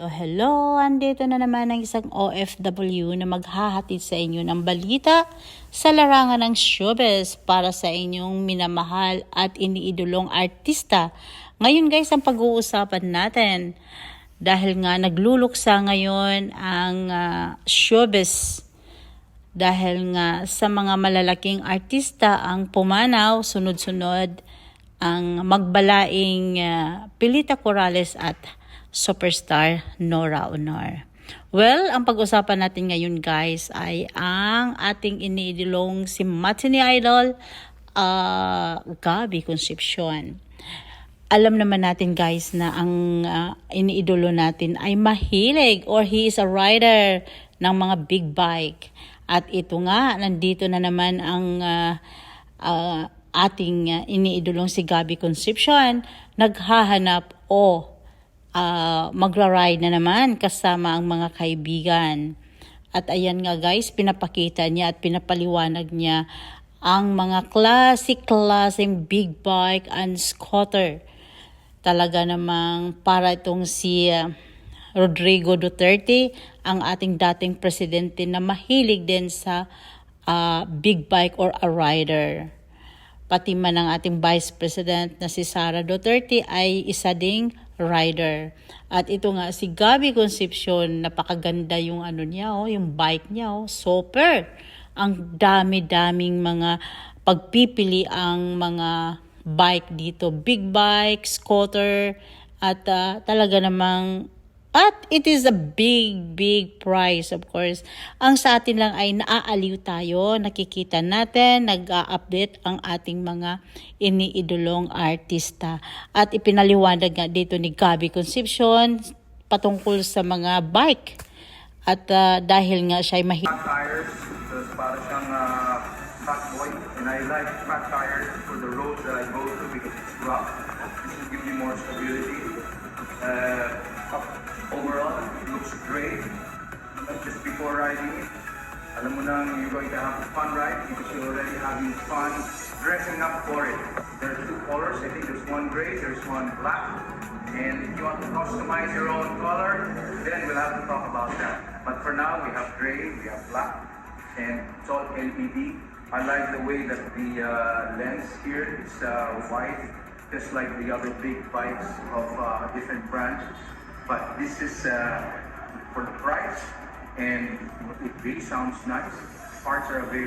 So, hello! Andito na naman ang isang OFW na maghahatid sa inyo ng balita sa larangan ng showbiz para sa inyong minamahal at iniidolong artista. Ngayon guys, ang pag-uusapan natin dahil nga nagluluksa ngayon ang showbiz dahil nga sa mga malalaking artista ang pumanaw sunod-sunod ang magbalaing Pilita Corrales at superstar Nora Aunor. Well, ang pag-usapan natin ngayon guys ay ang ating iniidolong si matinee idol Gabby Concepcion. Alam naman natin guys na ang iniidolo natin ay mahilig or he is a rider ng mga big bike. At ito nga, nandito na naman ang ating iniidolong si Gabby Concepcion naghahanap o magra-ride na naman kasama ang mga kaibigan. At ayan nga guys, pinapakita niya at pinapaliwanag niya ang mga classic-classing big bike and scooter. Talaga namang para itong si Rodrigo Duterte, ang ating dating presidente na mahilig din sa big bike or a rider. Pati man ang ating Vice President na si Sara Duterte ay isa ding rider. At ito nga si Gabby Concepcion, napakaganda yung niya, yung bike niya, super. Ang dami-daming mga pagpipili ang mga bike dito, big bike, scooter, at talaga namang it is a big price of course. Ang sa atin lang ay naaaliw tayo, nakikita natin, nag-update ang ating mga iniidolong artista. At ipinaliwanag nga dito ni Gabby Concepcion patungkol sa mga bike. At dahil nga siya ay Fat tires, because para siyang fat boy. And I like fat tires for the roads that I go to because it's rough. This will give me more stability. Overall, it looks great. Just before riding it, alam mo nang you're going to have a fun ride because you're already having fun dressing up for it. There are two colors. I think there's one gray, there's one black. And if you want to customize your own color, then we'll have to talk about that. But for now, we have gray, we have black, and it's all LED. I like the way that the lens here is white, just like the other big bikes of different brands. But this is for the price, and it really sounds nice. Parts are available.